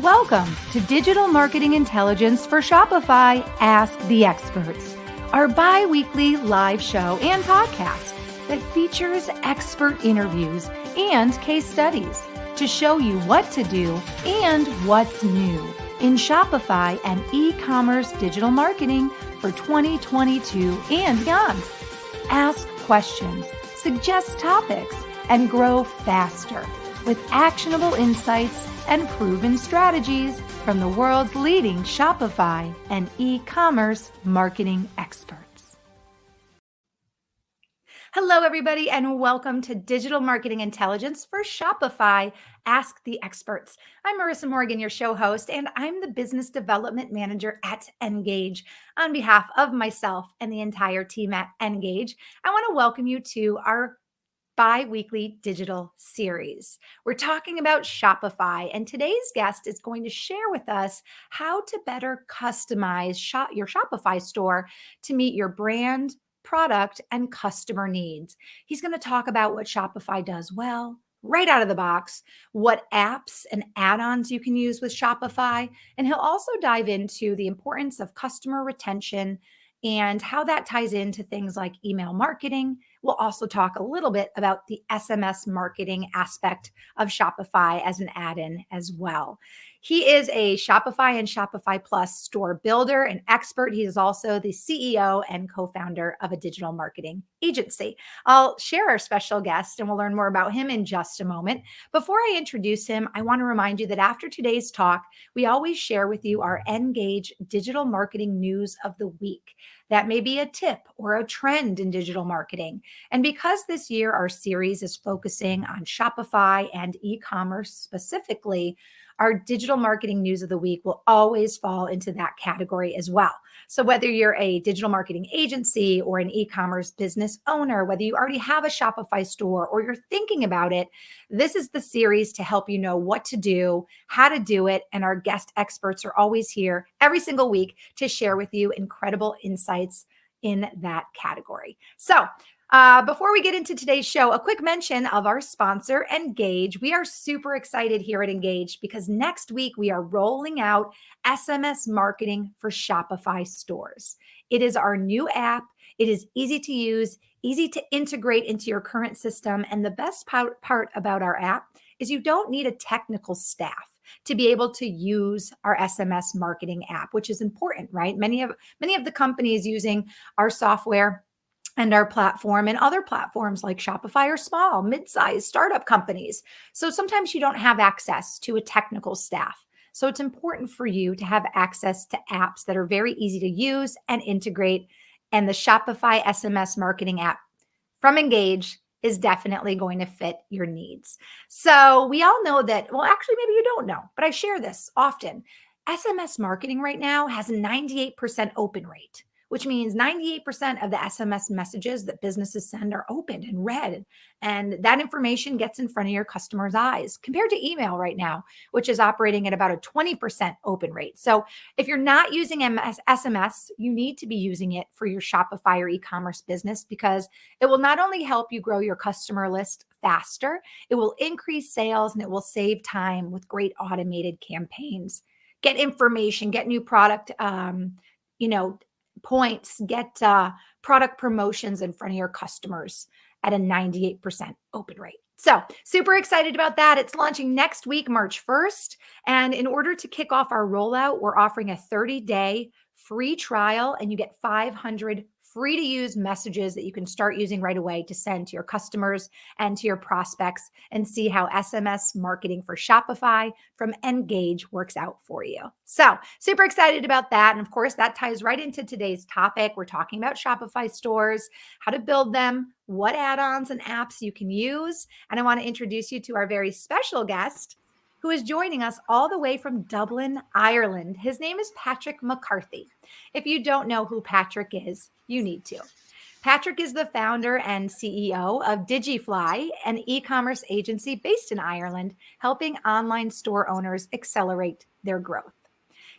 Welcome to Digital Marketing Intelligence for Shopify Ask the Experts, our bi-weekly live show and podcast that features expert interviews and case studies to show you what to do and what's new in Shopify and e-commerce digital marketing for 2022 and beyond. Ask questions, suggest topics, and grow faster with actionable insights and proven strategies from the world's leading Shopify and e-commerce marketing experts. Hello, everybody, and welcome to Digital Marketing Intelligence for Shopify Ask the Experts. I'm Marissa Morgan, your show host, and I'm the Business Development Manager at Engage. On behalf of myself and the entire team at Engage, I want to welcome you to our bi-weekly digital series. We're talking about Shopify, and today's guest is going to share with us how to better customize your Shopify store to meet your brand, product, and customer needs. He's going to talk about what Shopify does well, right out of the box, what apps and add-ons you can use with Shopify, and he'll also dive into the importance of customer retention and how that ties into things like email marketing. We'll also talk a little bit about the SMS marketing aspect of Shopify as an add-in as well. He is a Shopify and Shopify Plus store builder and expert. He is also the CEO and co-founder of a digital marketing agency. I'll share our special guest and we'll learn more about him in just a moment. Before I introduce him, I want to remind you that after today's talk, we always share with you our Engage digital marketing news of the week. That may be a tip or a trend in digital marketing. And because this year our series is focusing on Shopify and e-commerce specifically, our digital marketing news of the week will always fall into that category as well. So whether you're a digital marketing agency or an e-commerce business owner, whether you already have a Shopify store or you're thinking about it, this is the series to help you know what to do, how to do it. And our guest experts are always here every single week to share with you incredible insights in that category. So before we get into today's show, a quick mention of our sponsor, Engage. We are super excited here at Engage because next week we are rolling out SMS marketing for Shopify stores. It is our new app. It is easy to use, easy to integrate into your current system. And the best part about our app is you don't need a technical staff to be able to use our SMS marketing app, which is important, right? Many of the companies using our software and our platform and other platforms like Shopify are small, mid-sized startup companies. So sometimes you don't have access to a technical staff. So it's important for you to have access to apps that are very easy to use and integrate. And the Shopify SMS marketing app from Engage is definitely going to fit your needs. So we all know that, well, actually, maybe you don't know, but I share this often. SMS marketing right now has a 98% open rate, which means 98% of the SMS messages that businesses send are opened and read. And that information gets in front of your customers' eyes compared to email right now, which is operating at about a 20% open rate. So if you're not using SMS, you need to be using it for your Shopify or e-commerce business because it will not only help you grow your customer list faster, it will increase sales and it will save time with great automated campaigns. Get information, get new product, points, get product promotions in front of your customers at a 98% open rate. So super excited about that. It's launching next week, March 1st. And in order to kick off our rollout, we're offering a 30-day free trial and you get 500 free to use messages that you can start using right away to send to your customers and to your prospects and see how SMS marketing for Shopify from Engage works out for you. So super excited about that. And of course, that ties right into today's topic. We're talking about Shopify stores, how to build them, what add-ons and apps you can use. And I want to introduce you to our very special guest who is joining us all the way from Dublin, Ireland. His name is Patrick McCarthy. If you don't know who Patrick is, you need to. Patrick is the founder and CEO of Digifly, an e-commerce agency based in Ireland, helping online store owners accelerate their growth.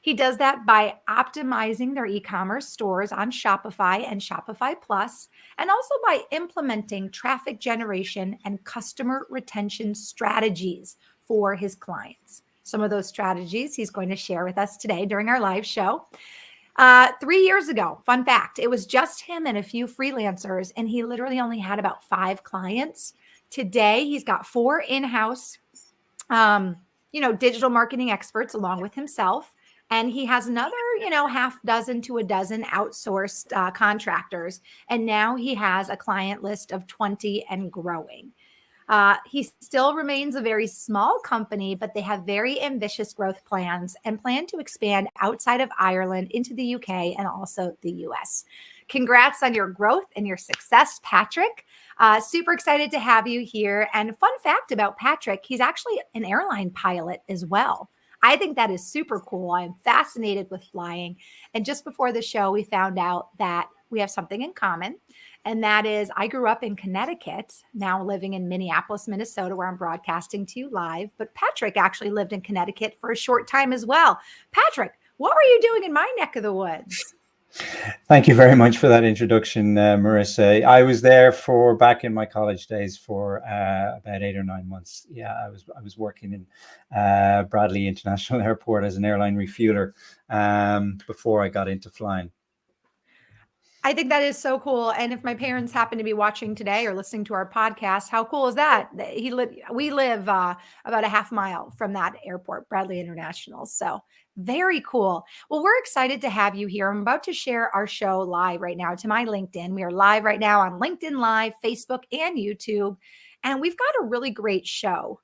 He does that by optimizing their e-commerce stores on Shopify and Shopify Plus, and also by implementing traffic generation and customer retention strategies for his clients. Some of those strategies he's going to share with us today during our live show. 3 years ago, fun fact, it was just him and a few freelancers, and he literally only had about 5 clients. Today, he's got 4 in-house, digital marketing experts along with himself. And he has another, half dozen to a dozen outsourced contractors. And now he has a client list of 20 and growing. He still remains a very small company, but they have very ambitious growth plans and plan to expand outside of Ireland into the UK and also the US. Congrats on your growth and your success, Patrick. Super excited to have you here. And fun fact about Patrick, he's actually an airline pilot as well. I think that is super cool. I'm fascinated with flying. And just before the show, we found out that we have something in common. And that is, I grew up in Connecticut, now living in Minneapolis, Minnesota, where I'm broadcasting to you live. But Patrick actually lived in Connecticut for a short time as well. Patrick, what were you doing in my neck of the woods? Thank you very much for that introduction, Marissa. I was there back in my college days for about 8 or 9 months. Yeah, I was working in Bradley International Airport as an airline refueler before I got into flying. I think that is so cool. And if my parents happen to be watching today or listening to our podcast, how cool is that? We live about a half mile from that airport, Bradley International. So very cool. Well, we're excited to have you here. I'm about to share our show live right now to my LinkedIn. We are live right now on LinkedIn Live, Facebook, and YouTube. And we've got a really great show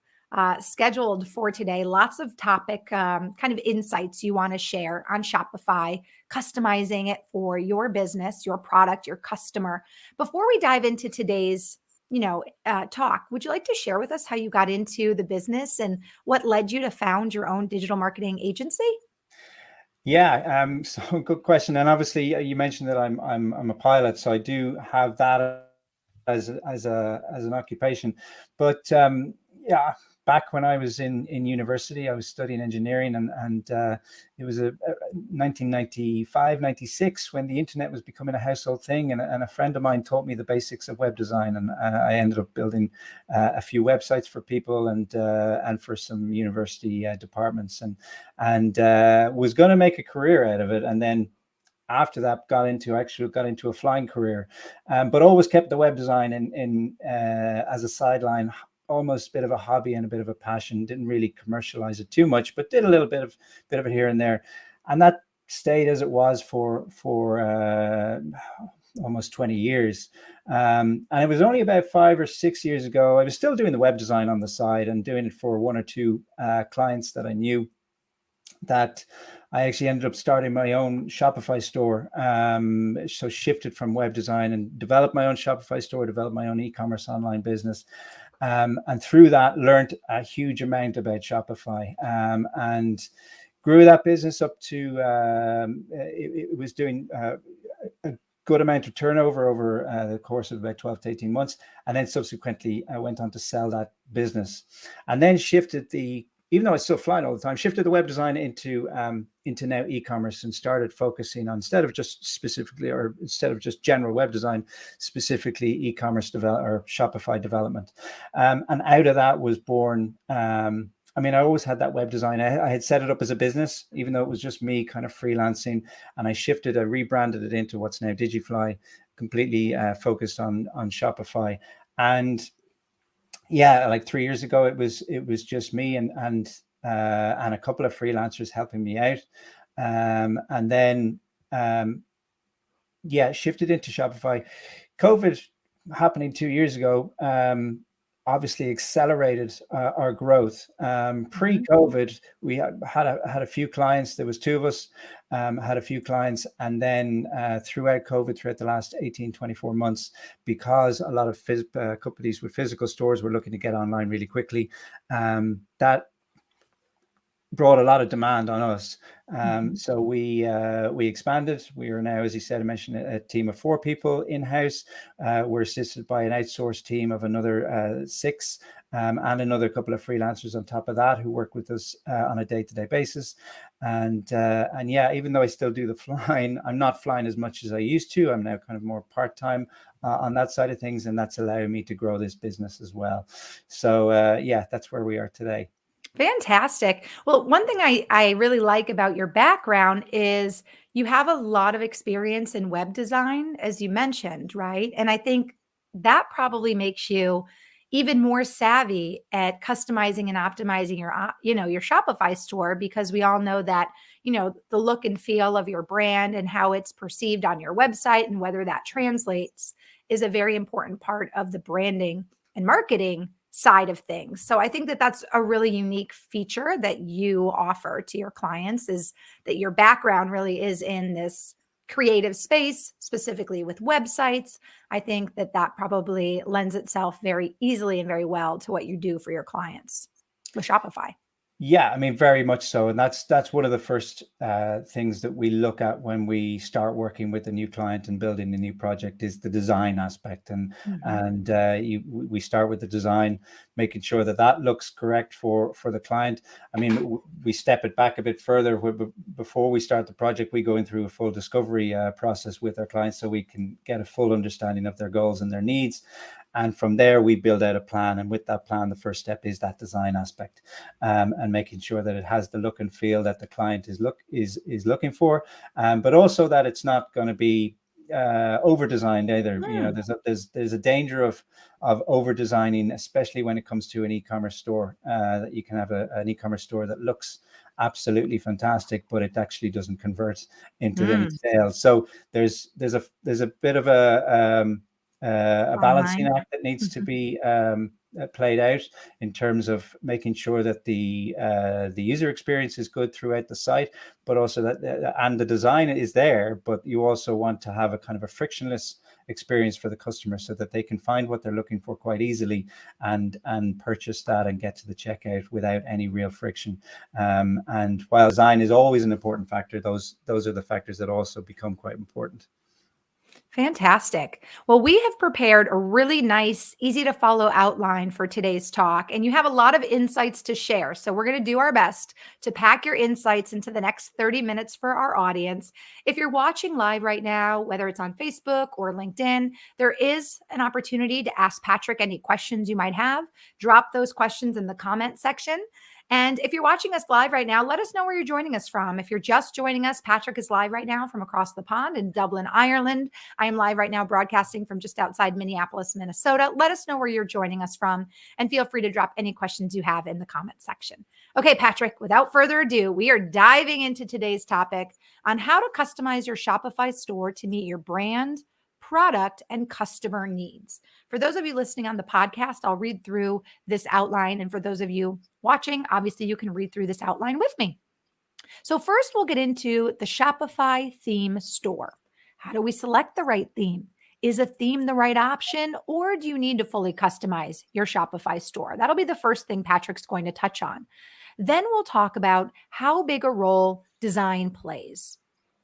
scheduled for today. Lots of topic kind of insights you want to share on Shopify, customizing it for your business, your product, your customer. Before we dive into today's talk, would you like to share with us how you got into the business and what led you to found your own digital marketing agency? Yeah, so good question. And obviously, you mentioned that I'm a pilot, so I do have that as an occupation. But yeah, back when I was in university, I was studying engineering, and it was 1995, 96 when the internet was becoming a household thing, and a friend of mine taught me the basics of web design, and I ended up building a few websites for people and for some university departments, and was going to make a career out of it, and then after that got into a flying career, but always kept the web design in as a sideline, almost a bit of a hobby and a bit of a passion. Didn't really commercialize it too much, but did a little bit of it here and there, and that stayed as it was for almost 20 years. And it was only about 5 or 6 years ago, I was still doing the web design on the side and doing it for 1 or 2 clients that I knew, that I actually ended up starting my own Shopify store. So shifted from web design and developed my own Shopify store, developed my own e-commerce online business. And through that, learned a huge amount about Shopify, and grew that business up to, it was doing a good amount of turnover over the course of about 12 to 18 months. And then subsequently, I went on to sell that business, and then shifted even though I was still flying all the time, shifted the web design into now e-commerce, and started focusing on, instead of just general web design, specifically e-commerce or Shopify development. And out of that was born, I always had that web design. I had set it up as a business, even though it was just me kind of freelancing, and I rebranded it into what's now Digifly, completely focused on Shopify. And yeah, like 3 years ago, it was just me and a couple of freelancers helping me out, and then shifted into Shopify. COVID happening 2 years ago obviously accelerated our growth. Pre-COVID, we had a few clients. There was 2 of us, had a few clients, and then throughout COVID, throughout the last 18, 24 months, because a lot of companies with physical stores were looking to get online really quickly, that brought a lot of demand on us. So we expanded. We are now, as you said, I mentioned, a team of 4 people in-house. We're assisted by an outsourced team of another 6, and another couple of freelancers on top of that who work with us on a day-to-day basis. And yeah, even though I still do the flying, I'm not flying as much as I used to. I'm now kind of more part-time on that side of things, and that's allowing me to grow this business as well. So yeah, that's where we are today. Fantastic. Well, one thing I really like about your background is you have a lot of experience in web design, as you mentioned, right? And I think that probably makes you even more savvy at customizing and optimizing your Shopify store, because we all know that, the look and feel of your brand and how it's perceived on your website and whether that translates is a very important part of the branding and marketing side of things. So I think that that's a really unique feature that you offer to your clients, is that your background really is in this creative space, specifically with websites. I think that that probably lends itself very easily and very well to what you do for your clients with Shopify. Yeah, I mean, very much so, and that's one of the first things that we look at when we start working with a new client and building a new project is the design aspect, and Mhm. and we start with the design, making sure that that looks correct for the client. I mean, we step it back a bit further. Before we start the project, we go in through a full discovery process with our clients so we can get a full understanding of their goals and their needs. And from there, we build out a plan. And with that plan, the first step is that design aspect, and making sure that it has the look and feel that the client is looking for, but also that it's not going to be over designed either. Mm, There's a danger of over designing, especially when it comes to an e-commerce store. That you can have an e-commerce store that looks absolutely fantastic, but it actually doesn't convert into any mm. sales. So there's a bit of a Fine balancing line. act that needs to Mhm. be played out in terms of making sure that the user experience is good throughout the site, but also that and the design is there, but you also want to have a kind of a frictionless experience for the customer so that they can find what they're looking for quite easily and purchase that and get to the checkout without any real friction. And while design is always an important factor, those are the factors that also become quite important. Fantastic. Well, we have prepared a really nice, easy to follow outline for today's talk, and you have a lot of insights to share. So, we're going to do our best to pack your insights into the next 30 minutes for our audience. If you're watching live right now, whether it's on Facebook or LinkedIn, there is an opportunity to ask Patrick any questions you might have. Drop those questions in the comment section. And if you're watching us live right now, let us know where you're joining us from. If you're just joining us, Patrick is live right now from across the pond in Dublin, Ireland. I am live right now broadcasting from just outside Minneapolis, Minnesota. Let us know where you're joining us from and feel free to drop any questions you have in the comment section. Okay, Patrick, without further ado, we are diving into today's topic on how to customize your Shopify store to meet your brand, product, and customer needs. For those of you listening on the podcast, I'll read through this outline. And for those of you watching, obviously you can read through this outline with me. So, first, we'll get into the Shopify theme store. How do we select the right theme? Is a theme the right option, or do you need to fully customize your Shopify store? That'll be the first thing Patrick's going to touch on. Then we'll talk about how big a role design plays.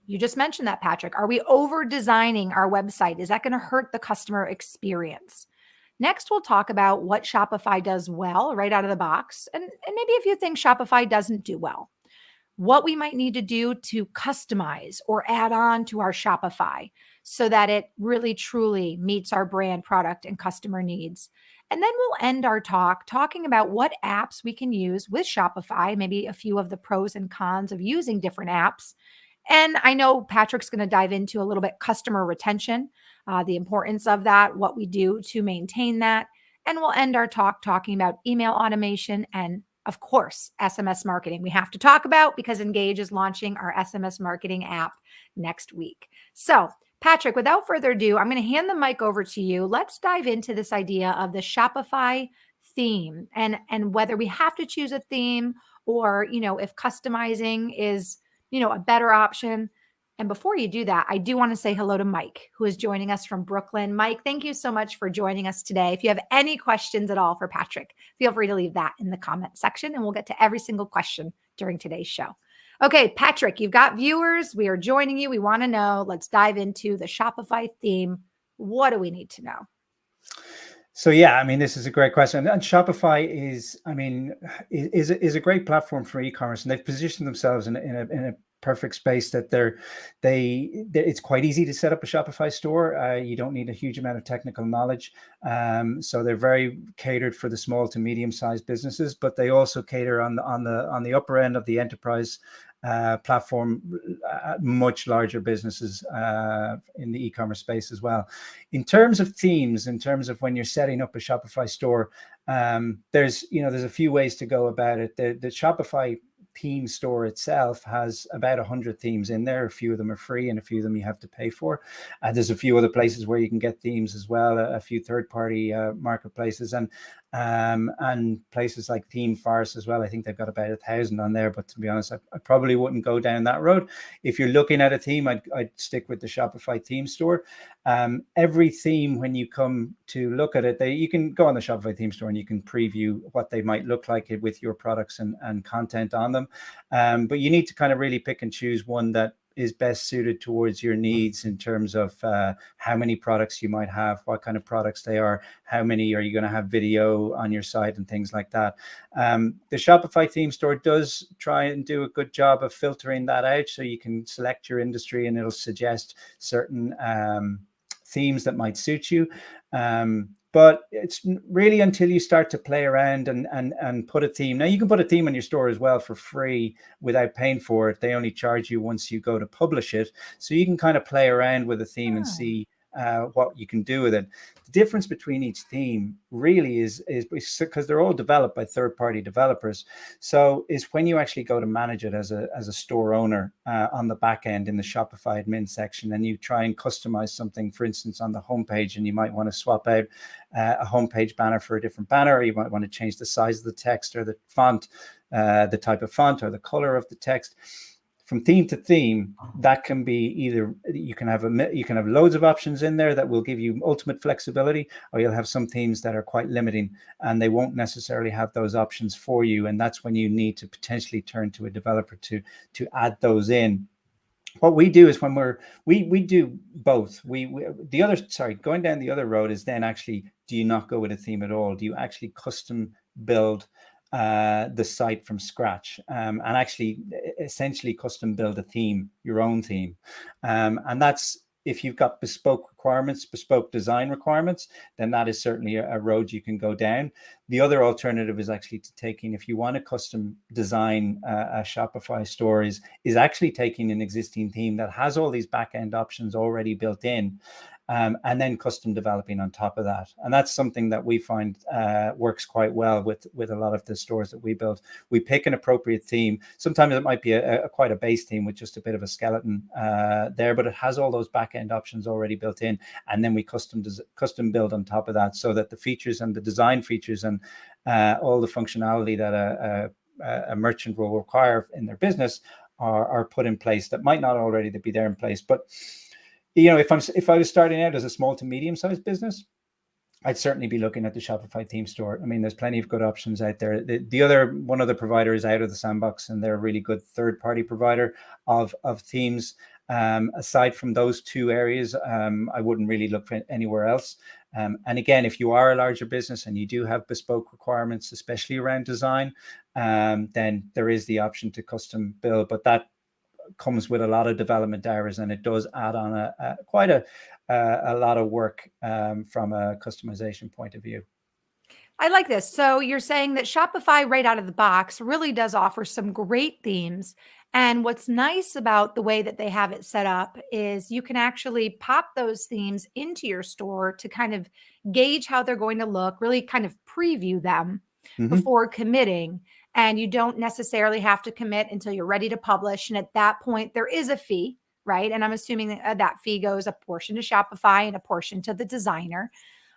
You just mentioned that, Patrick. Are we over designing our website? Is that going to hurt the customer experience? Next, we'll talk about what Shopify does well right out of the box, and maybe a few things Shopify doesn't do well, what we might need to do to customize or add on to our Shopify so that it really truly meets our brand, product, and customer needs. And then we'll end our talk talking about what apps we can use with Shopify, maybe a few of the pros and cons of using different apps. And I know Patrick's going to dive into a little bit customer retention, the importance of that, what we do to maintain that. And we'll end our talk talking about email automation and, of course, SMS marketing. We have to talk about because Engage is launching our SMS marketing app next week. So, Patrick, without further ado, I'm going to hand the mic over to you. Let's dive into this idea of the Shopify theme and whether we have to choose a theme or, if customizing is a better option. And before you do that, I do want to say hello to Mike, who is joining us from Brooklyn. Mike, thank you so much for joining us today. If you have any questions at all for Patrick, feel free to leave that in the comment section and we'll get to every single question during today's show. Okay, Patrick, you've got viewers. We are joining you. We want to know. Let's dive into the Shopify theme. What do we need to know? So yeah, I mean, this is a great question, and Shopify is, I mean, is a great platform for e-commerce, and they've positioned themselves in a perfect space that it's quite easy to set up a Shopify store. You don't need a huge amount of technical knowledge. So they're very catered for the small to medium sized businesses, but they also cater on the upper end of the enterprise platform, much larger businesses in the e-commerce space as well. In terms of themes, in terms of when you're setting up a Shopify store, there's a few ways to go about it. The Shopify theme store itself has about 100 themes in there. A few of them are free and a few of them you have to pay for. There's a few other places where you can get themes as well, a few third-party marketplaces, and places like Theme Farce as well. I think they've got about 1,000 on there, but to be honest, I probably wouldn't go down that road. If you're looking at a theme, I'd stick with the Shopify theme store. Every theme, when you come to look at it, you can go on the Shopify theme store and you can preview what they might look like with your products and content on them. But you need to kind of really pick and choose one that is best suited towards your needs in terms of how many products you might have, what kind of products they are, how many are you going to have video on your site and things like that. The Shopify theme store does try and do a good job of filtering that out, so you can select your industry and it'll suggest certain themes that might suit you. But it's really until you start to play around and put a theme. Now, you can put a theme in your store as well for free without paying for it. They only charge you once you go to publish it. So you can kind of play around with a theme and see what you can do with it. The difference between each theme really is because they're all developed by third-party developers. So is when you actually go to manage it as a store owner on the back end in the Shopify admin section, and you try and customize something, for instance, on the homepage, and you might want to swap out a homepage banner for a different banner, or you might want to change the size of the text or the font, the type of font or the color of the text. From theme to theme, that can be either you can have loads of options in there that will give you ultimate flexibility, or you'll have some themes that are quite limiting and they won't necessarily have those options for you. And that's when you need to potentially turn to a developer to add those in. What we do is when we do both. Going down the other road is then actually, do you not go with a theme at all? Do you actually custom build the site from scratch, and actually essentially custom build a theme, your own theme? And that's, if you've got bespoke requirements, bespoke design requirements, then that is certainly a road you can go down. The other alternative is actually if you want to custom design a Shopify store, is actually taking an existing theme that has all these back-end options already built in, and then custom developing on top of that. And that's something that we find works quite well with a lot of the stores that we build. We pick an appropriate theme. Sometimes it might be quite a base theme with just a bit of a skeleton there, but it has all those back-end options already built in. And then we custom build on top of that, so that the features and the design features and all the functionality that a merchant will require in their business are put in place that might not already be there in place. But if I was starting out as a small to medium sized business, I'd certainly be looking at the Shopify theme store. I mean, there's plenty of good options out there. One other provider is Out of the Sandbox, and they're a really good third-party provider of themes. Aside from those two areas, I wouldn't really look for anywhere else. And again, if you are a larger business and you do have bespoke requirements, especially around design, then there is the option to custom build, but that comes with a lot of development hours, and it does add on quite a lot of work from a customization point of view. I like this. So you're saying that Shopify right out of the box really does offer some great themes. And what's nice about the way that they have it set up is you can actually pop those themes into your store to kind of gauge how they're going to look, really kind of preview them before committing. And you don't necessarily have to commit until you're ready to publish. And at that point, there is a fee, right? And I'm assuming that fee goes a portion to Shopify and a portion to the designer.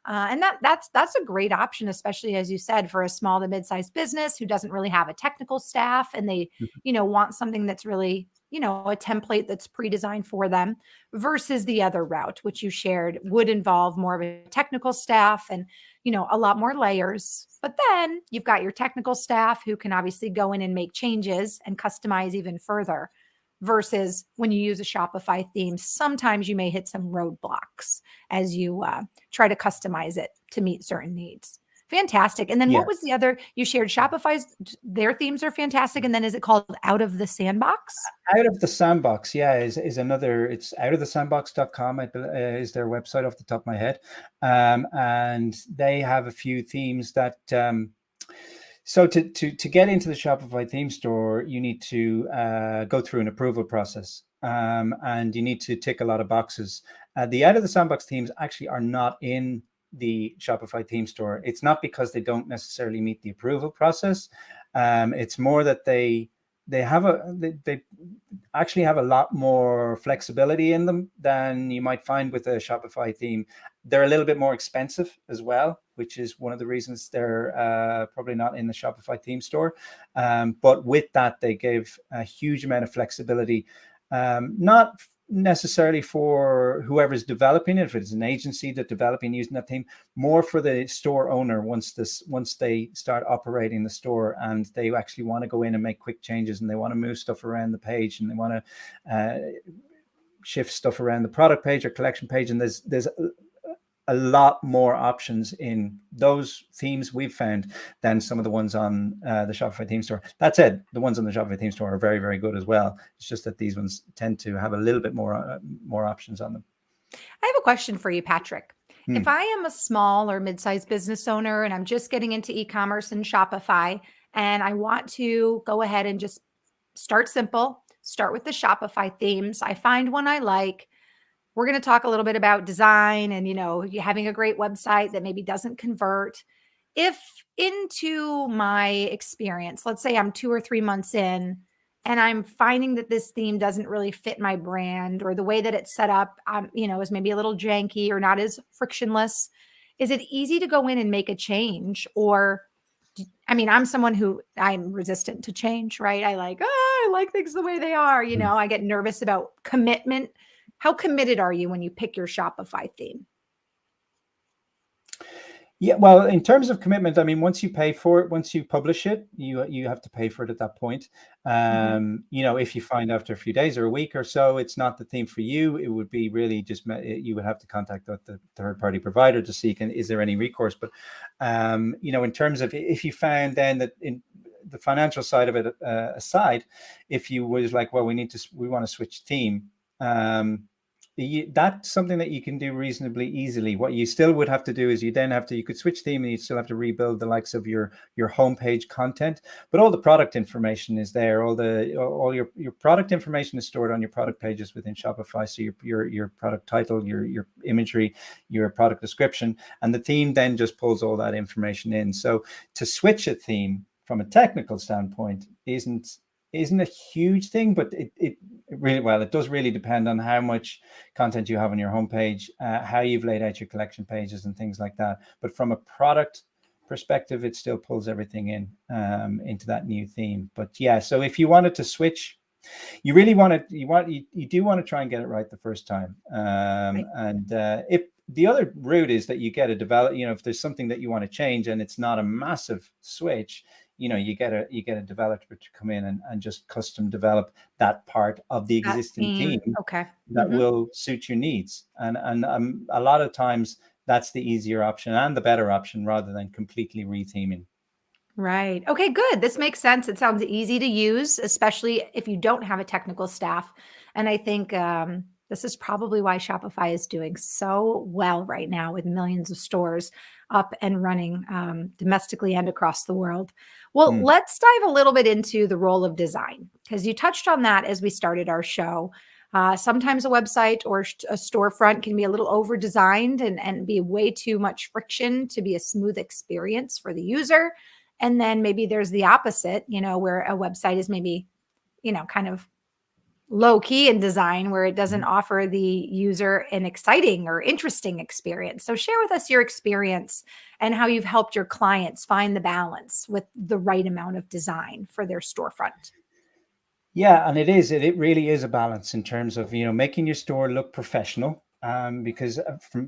And that's a great option, especially as you said, for a small to mid-sized business who doesn't really have a technical staff, and they, want something that's really, a template that's pre-designed for them, versus the other route, which you shared would involve more of a technical staff and, a lot more layers. But then you've got your technical staff who can obviously go in and make changes and customize even further. Versus when you use a Shopify theme, sometimes you may hit some roadblocks as you try to customize it to meet certain needs. Fantastic. And then Yeah. what was the other you shared? Shopify's their themes are fantastic. And then is it called Out of the Sandbox? Out of the Sandbox, yeah, is another. It's outofthesandbox.com, is their website off the top of my head, and they have a few themes that. So to get into the Shopify theme store, you need to go through an approval process, and you need to tick a lot of boxes. The Out of the Sandbox themes actually are not in the Shopify theme store. It's not because they don't necessarily meet the approval process. It's more that they actually have a lot more flexibility in them than you might find with a Shopify theme. They're a little bit more expensive as well, which is one of the reasons they're probably not in the Shopify theme store. But with that, they give a huge amount of flexibility, not necessarily for whoever's developing it, if it's an agency that's developing using that theme, more for the store owner once they start operating the store and they actually want to go in and make quick changes and they want to move stuff around the page and they want to shift stuff around the product page or collection page. And there's a lot more options in those themes we've found than some of the ones on the Shopify theme store. That said, the ones on the Shopify theme store are very, very good as well. It's just that these ones tend to have a little bit more options on them. I have a question for you, Patrick. If I am a small or mid-sized business owner and I'm just getting into e-commerce and Shopify, and I want to go ahead and just start simple, start with the Shopify themes. I find one I like. We're going to talk a little bit about design and, having a great website that maybe doesn't convert. If into my experience, let's say I'm 2 or 3 months in and I'm finding that this theme doesn't really fit my brand or the way that it's set up, is maybe a little janky or not as frictionless. Is it easy to go in and make a change? Or, I'm someone who I'm resistant to change, right? I like things the way they are. I get nervous about commitment. How committed are you when you pick your Shopify theme? Yeah, well, in terms of commitment, once you pay for it, once you publish it, you have to pay for it at that point. If you find after a few days or a week or so, it's not the theme for you, it would be really just you would have to contact the third-party provider to see is there any recourse. But in terms of if you found then that in the financial side of it aside, if you was like, well, we want to switch theme. That's something that you can do reasonably easily. What you still would have to do is you could switch theme and you still have to rebuild the likes of your homepage content, but all the product information is there. All your product information is stored on your product pages within Shopify. So your product title, your imagery, your product description, and the theme then just pulls all that information in. So to switch a theme from a technical standpoint isn't a huge thing, but it does really depend on how much content you have on your homepage, how you've laid out your collection pages and things like that. But from a product perspective, it still pulls everything in into that new theme. But yeah, so if you wanted to switch, you really you do want to try and get it right the first time. Right. And if the other route is that you get a develop, if there's something that you want to change and it's not a massive switch, you get a developer to come in and just custom develop that part of the existing theme that will suit your needs. And a lot of times that's the easier option and the better option rather than completely retheming. Right. Okay, good. This makes sense. It sounds easy to use, especially if you don't have a technical staff. And I think this is probably why Shopify is doing so well right now with millions of stores up and running domestically and across the world. Well, let's dive a little bit into the role of design, because you touched on that as we started our show. Sometimes a website or a storefront can be a little over designed and be way too much friction to be a smooth experience for the user. And then maybe there's the opposite, where a website is maybe, kind of low key in design, where it doesn't offer the user an exciting or interesting experience. So share with us your experience and how you've helped your clients find the balance with the right amount of design for their storefront. Yeah, and it really is a balance in terms of, making your store look professional. Because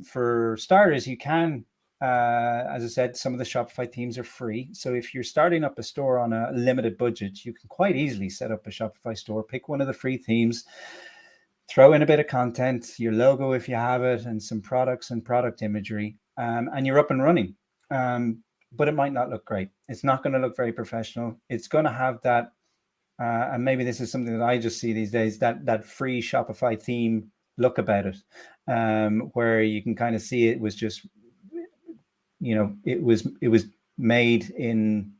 for starters, you can, as I said, some of the Shopify themes are free. So if you're starting up a store on a limited budget, you can quite easily set up a Shopify store, pick one of the free themes, throw in a bit of content, your logo if you have it, and some products and product imagery, and you're up and running. but it might not look great. It's not going to look very professional. It's going to have that, and maybe this is something that I just see these days, that free Shopify theme look about it, where you can kind of see it was just, it was made in,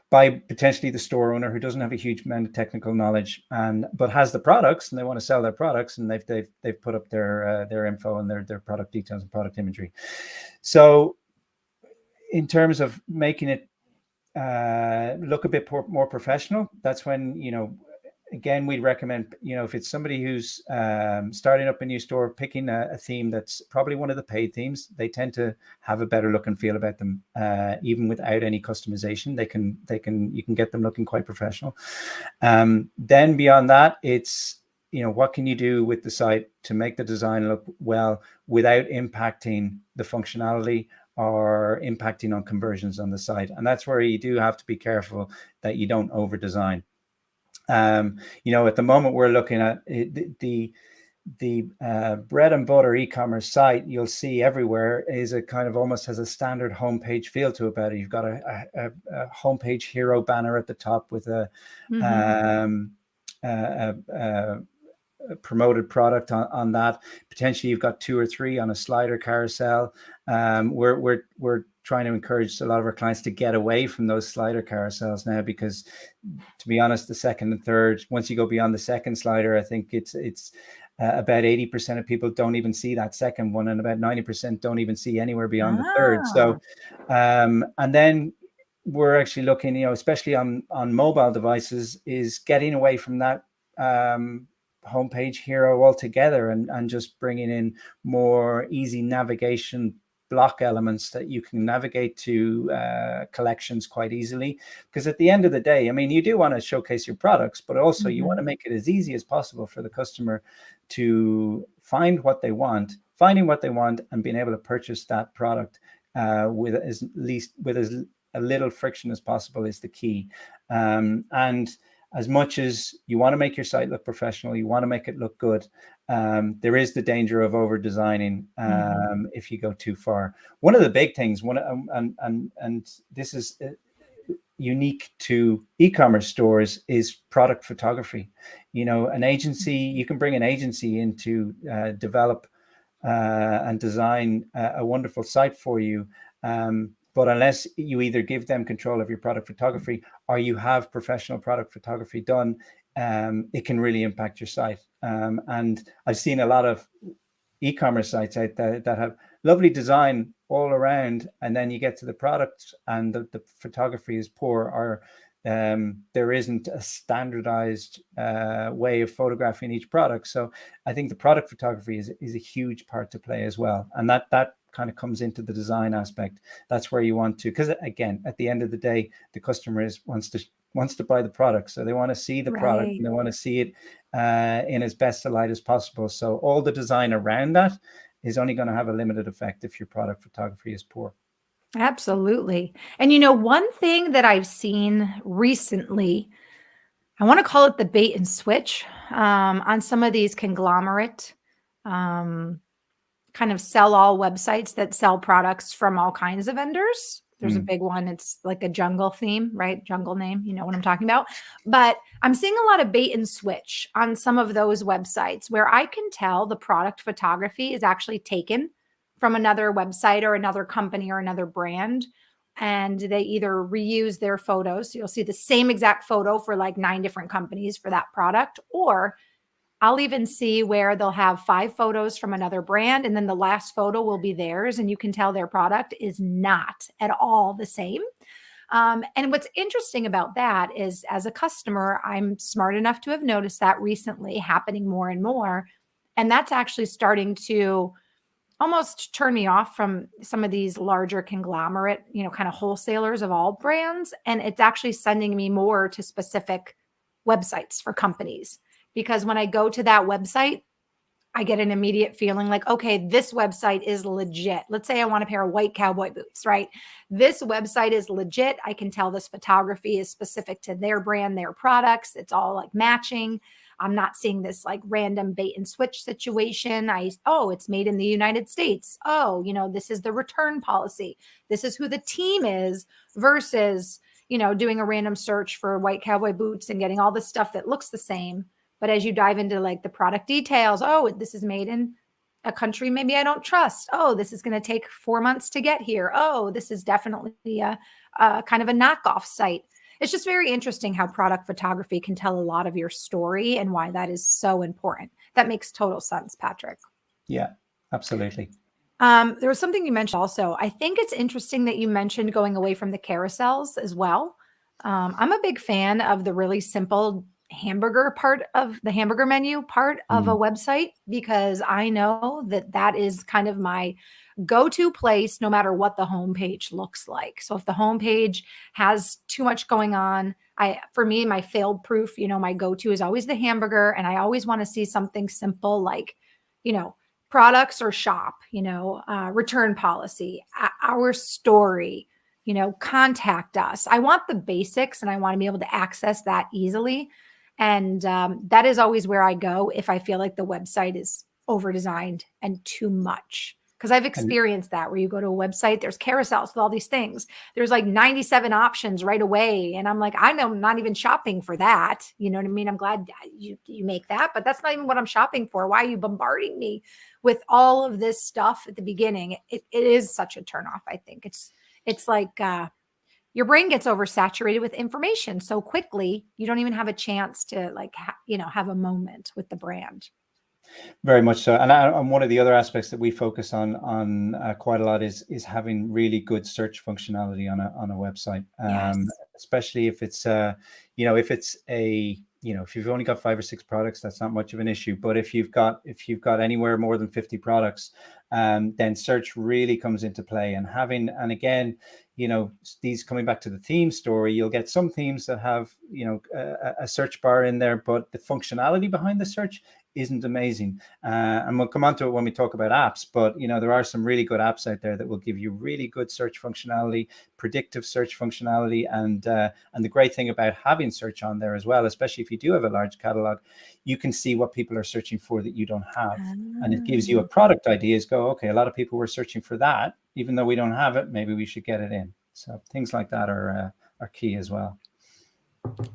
by potentially the store owner who doesn't have a huge amount of technical knowledge, but has the products, and they want to sell their products, and they've put up their info and their product details and product imagery. So in terms of making it look a bit more professional, that's when, again, we'd recommend, if it's somebody who's starting up a new store, picking a theme that's probably one of the paid themes. They tend to have a better look and feel about them, even without any customization. You can get them looking quite professional. Then beyond that, it's, what can you do with the site to make the design look well without impacting the functionality or impacting on conversions on the site. And that's where you do have to be careful that you don't over design. At the moment we're looking at the bread and butter e-commerce site you'll see everywhere is a kind of almost has a standard homepage feel to about it. You've got a homepage hero banner at the top with a promoted product on that. Potentially you've got 2 or 3 on a slider carousel. We're trying to encourage a lot of our clients to get away from those slider carousels now, because to be honest, the second and third, once you go beyond the second slider, I think it's about 80% of people don't even see that second one, and about 90% don't even see anywhere beyond the third. So and then we're actually looking, especially on mobile devices, is getting away from that homepage hero altogether and just bringing in more easy navigation block elements that you can navigate to collections quite easily. Because at the end of the day, you do want to showcase your products, but also you want to make it as easy as possible for the customer to finding what they want and being able to purchase that product with as little friction as possible is the key. And as much as you want to make your site look professional, you want to make it look good, there is the danger of over designing if you go too far. One of the big things, and this is unique to e-commerce stores, is product photography. An agency, you can bring an agency in to develop and design a wonderful site for you. But unless you either give them control of your product photography or you have professional product photography done, it can really impact your site. And I've seen a lot of e-commerce sites out there that have lovely design all around, and then you get to the product and the photography is poor, or there isn't a standardized way of photographing each product. So I think the product photography is a huge part to play as well. And that kind of comes into the design aspect. That's where you want to, because again, at the end of the day, the customer wants to buy the product. So they want to see the product and they want to see it in as best a light as possible. So all the design around that is only going to have a limited effect if your product photography is poor. Absolutely. And one thing that I've seen recently, I want to call it the bait and switch on some of these conglomerate kind of sell-all websites that sell products from all kinds of vendors. There's a big one. It's like a jungle theme, right? Jungle name. You know what I'm talking about. But I'm seeing a lot of bait and switch on some of those websites where I can tell the product photography is actually taken from another website or another company or another brand. And they either reuse their photos. So you'll see the same exact photo for like 9 different companies for that product. Or I'll even see where they'll have 5 photos from another brand, and then the last photo will be theirs. And you can tell their product is not at all the same. And what's interesting about that is, as a customer, I'm smart enough to have noticed that recently happening more and more. And that's actually starting to almost turn me off from some of these larger conglomerate, kind of wholesalers of all brands. And it's actually sending me more to specific websites for companies. Because when I go to that website, I get an immediate feeling like, okay, this website is legit. Let's say I want a pair of white cowboy boots, right? This website is legit. I can tell this photography is specific to their brand, their products. It's all like matching. I'm not seeing this like random bait and switch situation. It's made in the United States. Oh, this is the return policy. This is who the team is versus, doing a random search for white cowboy boots and getting all the stuff that looks the same. But as you dive into like the product details, oh, this is made in a country maybe I don't trust. Oh, this is going to take 4 months to get here. Oh, this is definitely a kind of a knockoff site. It's just very interesting how product photography can tell a lot of your story and why that is so important. That makes total sense, Patrick. Yeah, absolutely. There was something you mentioned also. I think it's interesting that you mentioned going away from the carousels as well. I'm a big fan of the really simple hamburger part of the hamburger menu part of a website, because I know that is kind of my go-to place no matter what the homepage looks like. So if the homepage has too much going on, for me, my failed proof, my go-to is always the hamburger. And I always want to see something simple like, products or shop, return policy, our story, contact us. I want the basics and I want to be able to access that easily. And that is always where I go if I feel like the website is over designed and too much. Because I've experienced that where you go to a website, there's carousels with all these things. There's like 97 options right away. And I'm like, I know I'm not even shopping for that. You know what I mean? I'm glad you make that, but that's not even what I'm shopping for. Why are you bombarding me with all of this stuff at the beginning? It is such a turnoff, I think. It's like your brain gets oversaturated with information so quickly, you don't even have a chance to like, have a moment with the brand. Very much so. And one of the other aspects that we focus on quite a lot is having really good search functionality on a website. Yes. Especially if it's if you've only got 5 or 6 products, that's not much of an issue. But if you've got anywhere more than 50 products, then search really comes into play. And again, these, coming back to the theme story, you'll get some themes that have a search bar in there, but the functionality behind the search isn't amazing. And we'll come on to it when we talk about apps, but there are some really good apps out there that will give you really good search functionality, predictive search functionality. And the great thing about having search on there as well, especially if you do have a large catalog, you can see what people are searching for that you don't have. And it gives you a product ideas. Go, okay, a lot of people were searching for that, even though we don't have it, maybe we should get it in. So things like that are key as well.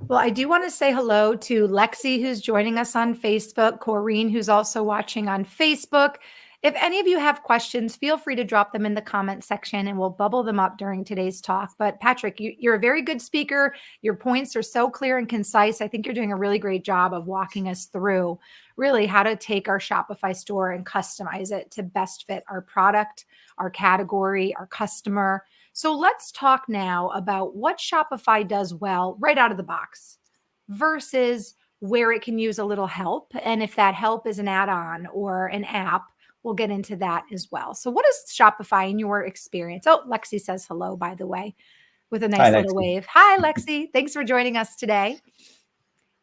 Well, I do want to say hello to Lexi, who's joining us on Facebook, Corrine, who's also watching on Facebook. If any of you have questions, feel free to drop them in the comment section and we'll bubble them up during today's talk. But Patrick, you're a very good speaker. Your points are so clear and concise. I think you're doing a really great job of walking us through really how to take our Shopify store and customize it to best fit our product, our category, our customer. So let's talk now about what Shopify does well right out of the box versus where it can use a little help. And if that help is an add-on or an app, we'll get into that as well. So what is Shopify in your experience? Oh, Lexi says hello, by the way, with a nice little wave. Hi, Lexi. Thanks for joining us today.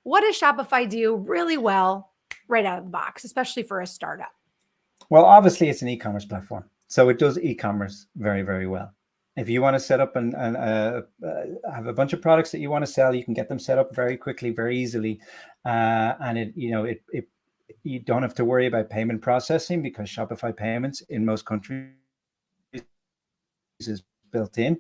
What does Shopify do really well right out of the box, especially for a startup? Well, obviously, it's an e-commerce platform. So it does e-commerce very, very well. If you want to set up and have a bunch of products that you want to sell, you can get them set up very quickly, very easily. And you don't have to worry about payment processing, because Shopify payments in most countries is built in.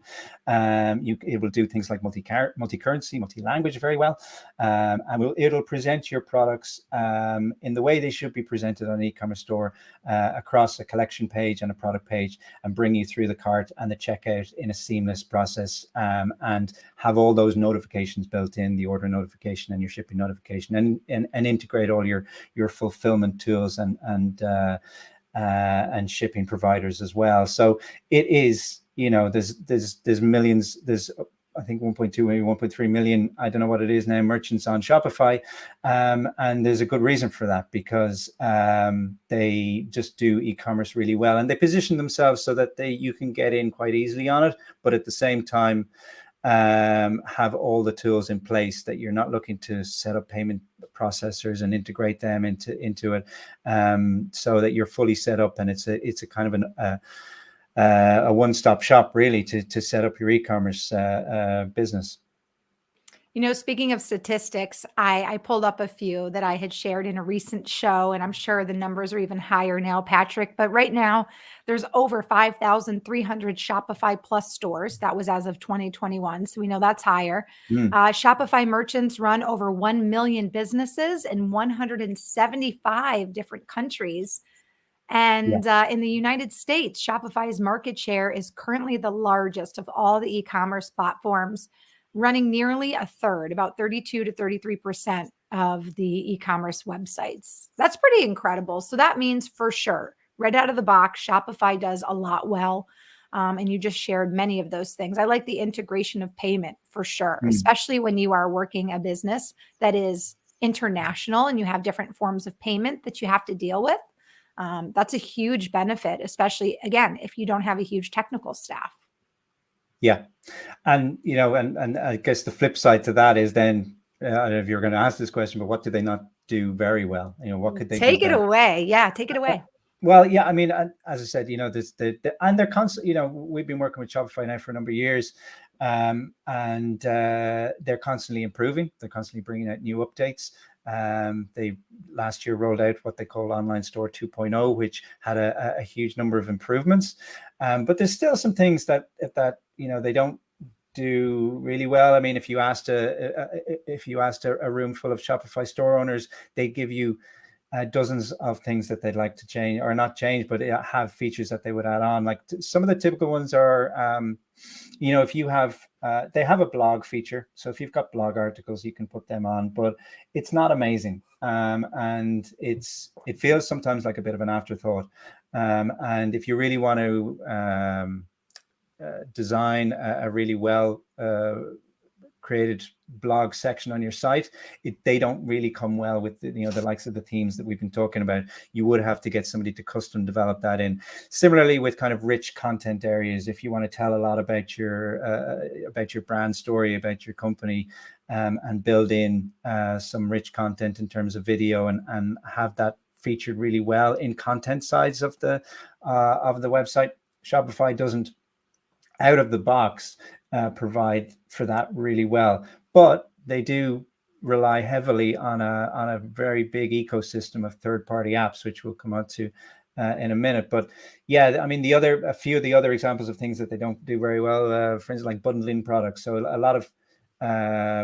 It will do things like multi-currency, multi-language very well. And it'll present your products in the way they should be presented on an e-commerce store, across a collection page and a product page, and bring you through the cart and the checkout in a seamless process, and have all those notifications built in, the order notification and your shipping notification, and integrate all your fulfillment tools and shipping providers as well. So it is, there's millions, there's I think 1.2, maybe 1.3 million, I don't know what it is now, merchants on Shopify. And there's a good reason for that, because they just do e-commerce really well, and they position themselves so that you can get in quite easily on it, but at the same time have all the tools in place that you're not looking to set up payment processors and integrate them into it, so that you're fully set up, and it's a kind of a one-stop shop really to set up your e-commerce business. Speaking of statistics, I pulled up a few that I had shared in a recent show, and I'm sure the numbers are even higher now, Patrick. But right now, there's over 5,300 Shopify Plus stores. That was as of 2021. So we know that's higher. Mm, Shopify merchants run over 1 million businesses in 175 different countries. yeah. And in the United States, Shopify's market share is currently the largest of all the e commerce platforms, running nearly a third, about 32 to 33% of the e commerce websites. That's pretty incredible. So that means for sure, right out of the box, Shopify does a lot well. And you just shared many of those things. I like the integration of payment for sure, Mm, especially when you are working a business that is international and you have different forms of payment that you have to deal with. That's a huge benefit, especially again, if you don't have a huge technical staff. yeah. And and I guess the flip side to that is then I don't know if you're going to ask this question, but what do they not do very well? What could they do Take it better? away. Yeah, take it away. Well, yeah, I mean, as I said, there's and they're constant. We've been working with Shopify now for a number of years, and they're constantly improving. They're constantly bringing out new updates. They last year rolled out what they call Online Store 2.0, which had a huge number of improvements. But there's still some things that they don't do really well. I mean, if you asked a room full of Shopify store owners, they give you dozens of things that they'd like to change or not change, but have features that they would add on. Like some of the typical ones are, if you have, they have a blog feature. So if you've got blog articles, you can put them on, but it's not amazing. And it feels sometimes like a bit of an afterthought. And if you really want to design a really well created blog section on your site, they don't really come well with the likes of the themes that we've been talking about. You would have to get somebody to custom develop that in. Similarly with kind of rich content areas, if you want to tell a lot about your brand story, about your company, and build in some rich content in terms of video and have that featured really well in content sides of the website, Shopify doesn't out of the box provide for that really well, but they do rely heavily on a very big ecosystem of third-party apps, which we'll come on to in a minute. But yeah, I mean, a few of the other examples of things that they don't do very well, for instance, like bundling products. So a lot of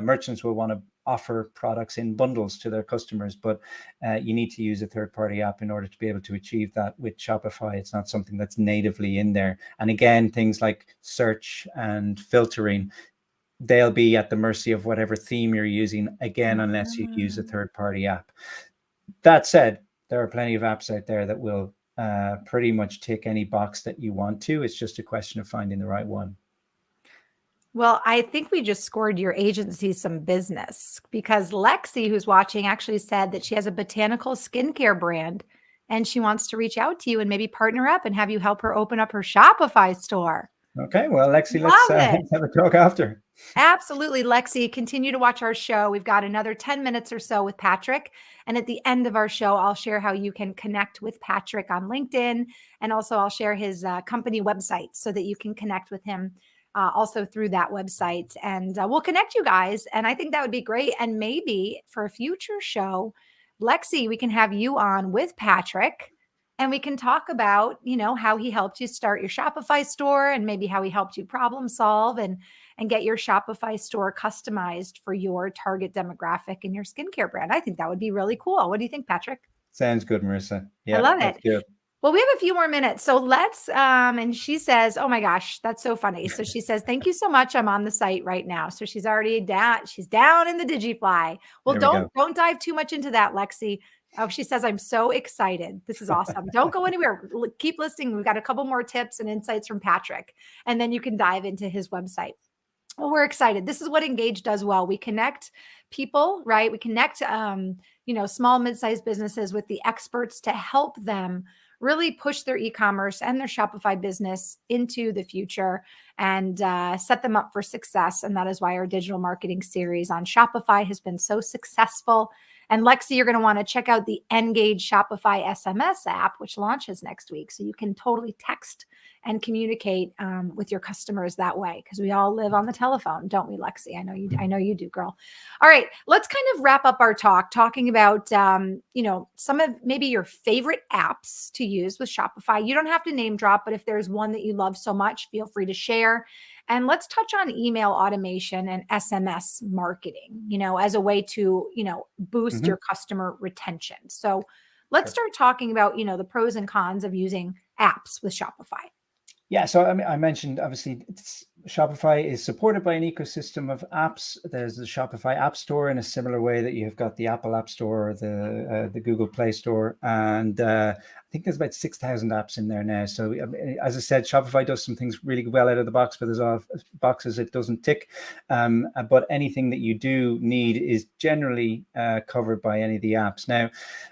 merchants will want to offer products in bundles to their customers, but you need to use a third-party app in order to be able to achieve that with Shopify. It's not something that's natively in there. And again, things like search and filtering, they'll be at the mercy of whatever theme you're using, again, unless you use a third-party app. That said, there are plenty of apps out there that will pretty much tick any box that you want to. It's just a question of finding the right one. Well, I think we just scored your agency some business because Lexi, who's watching, actually said that she has a botanical skincare brand and she wants to reach out to you and maybe partner up and have you help her open up her Shopify store. Okay, well, Lexi, let's Love it. have a talk after. Absolutely, Lexi. Continue to watch our show. We've got another 10 minutes or so with Patrick. And at the end of our show, I'll share how you can connect with Patrick on LinkedIn. And also, I'll share his company website so that you can connect with him also through that website. And we'll connect you guys. And I think that would be great. And maybe for a future show, Lexi, we can have you on with Patrick and we can talk about, how he helped you start your Shopify store and maybe how he helped you problem solve and get your Shopify store customized for your target demographic and your skincare brand. I think that would be really cool. What do you think, Patrick? Sounds good, Marissa. I Yeah, love let's it. do it. Well, we have a few more minutes. So let's, and she says, oh my gosh, that's so funny. So she says, thank you so much. I'm on the site right now. So she's already down. She's down in the Digifly. Well, There we go. don't dive too much into that, Lexi. Oh, she says, I'm so excited. This is awesome. Don't go anywhere. Keep listening. We've got a couple more tips and insights from Patrick, and then you can dive into his website. Well, we're excited. This is what Engage does well. We connect people, right? We connect, small, mid-sized businesses with the experts to help them really push their e-commerce and their Shopify business into the future and set them up for success. And that is why our digital marketing series on Shopify has been so successful. And Lexi, you're going to want to check out the Engage Shopify SMS app, which launches next week. So you can totally text and communicate with your customers that way, because we all live on the telephone, don't we, Lexi? I know you do, girl. All right, let's kind of wrap up our talk talking about some of maybe your favorite apps to use with Shopify. You don't have to name drop, but if there's one that you love so much, feel free to share. And let's touch on email automation and SMS marketing, as a way to, boost your customer retention. So let's start talking about, the pros and cons of using apps with Shopify. Yeah, so I mean, I mentioned obviously Shopify is supported by an ecosystem of apps. There's the Shopify App Store in a similar way that you've got the Apple App Store, or the Google Play Store, and I think there's about 6,000 apps in there now. So as I said, Shopify does some things really well out of the box, but there's a lot of boxes it doesn't tick. But anything that you do need is generally covered by any of the apps. Now,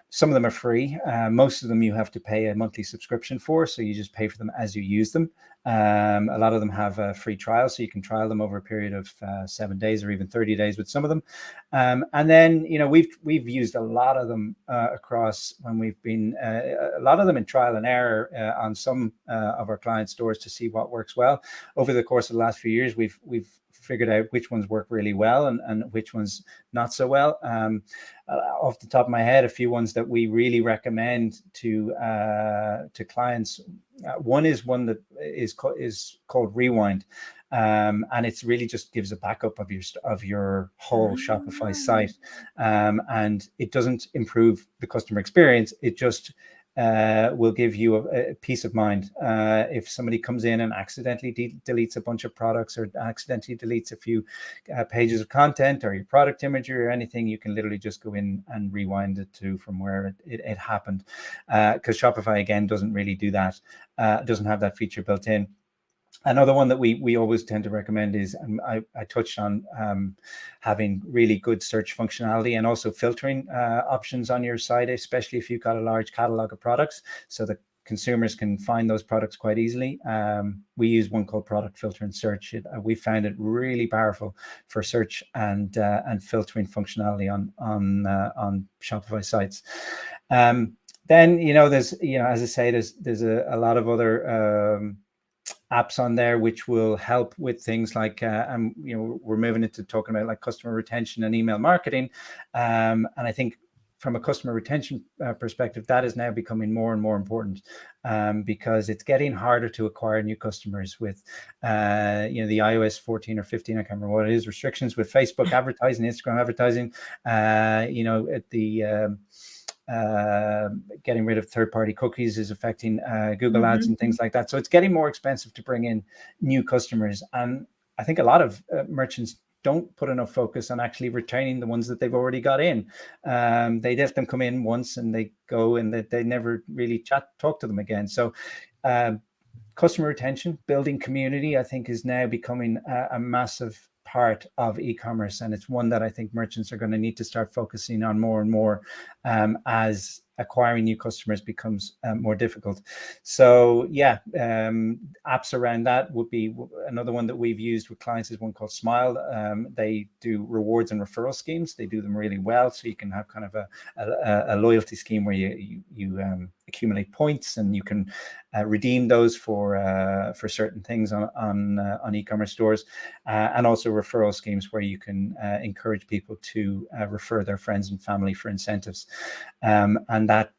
some of them are free. Most of them you have to pay a monthly subscription for, so you just pay for them as you use them. A lot of them have a free trial, so you can trial them over a period of 7 days or even 30 days with some of them. And then, we've used a lot of them across when we've been, a lot of them in trial and error on some of our client stores to see what works well. Over the course of the last few years, we've figured out which ones work really well and which ones not so well. Off the top of my head, a few ones that we really recommend to clients. One is one that is called Rewind, and it's really just gives a backup of your whole Shopify site, and it doesn't improve the customer experience. It just will give you a peace of mind. If somebody comes in and accidentally deletes a bunch of products, or accidentally deletes a few pages of content, or your product imagery or anything, you can literally just go in and rewind it to from where it happened. Because Shopify, again, doesn't really do that. Doesn't have that feature built in. Another one that we always tend to recommend is, I touched on having really good search functionality and also filtering options on your site, especially if you've got a large catalog of products, so that consumers can find those products quite easily. We use one called Product Filter and Search. We found it really powerful for search and filtering functionality on Shopify sites. Then there's as I say, there's a lot of other apps on there which will help with things like we're moving into talking about like customer retention and email marketing, and I think from a customer retention perspective, that is now becoming more and more important, because it's getting harder to acquire new customers with the iOS 14 or 15, I can't remember what it is, restrictions with Facebook advertising, Instagram advertising, at the getting rid of third-party cookies is affecting Google Ads and things like that. So it's getting more expensive to bring in new customers. And I think a lot of merchants don't put enough focus on actually retaining the ones that they've already got in. They let them come in once and they go, and they never really talk to them again. So customer retention, building community, I think is now becoming a massive part of e-commerce, and it's one that I think merchants are going to need to start focusing on more and more as acquiring new customers becomes more difficult. So apps around that would be another one that we've used with clients is one called Smile. They do rewards and referral schemes. They do them really well, so you can have kind of a loyalty scheme where you accumulate points and you can redeem those for certain things on e-commerce stores, and also referral schemes where you can encourage people to refer their friends and family for incentives, and that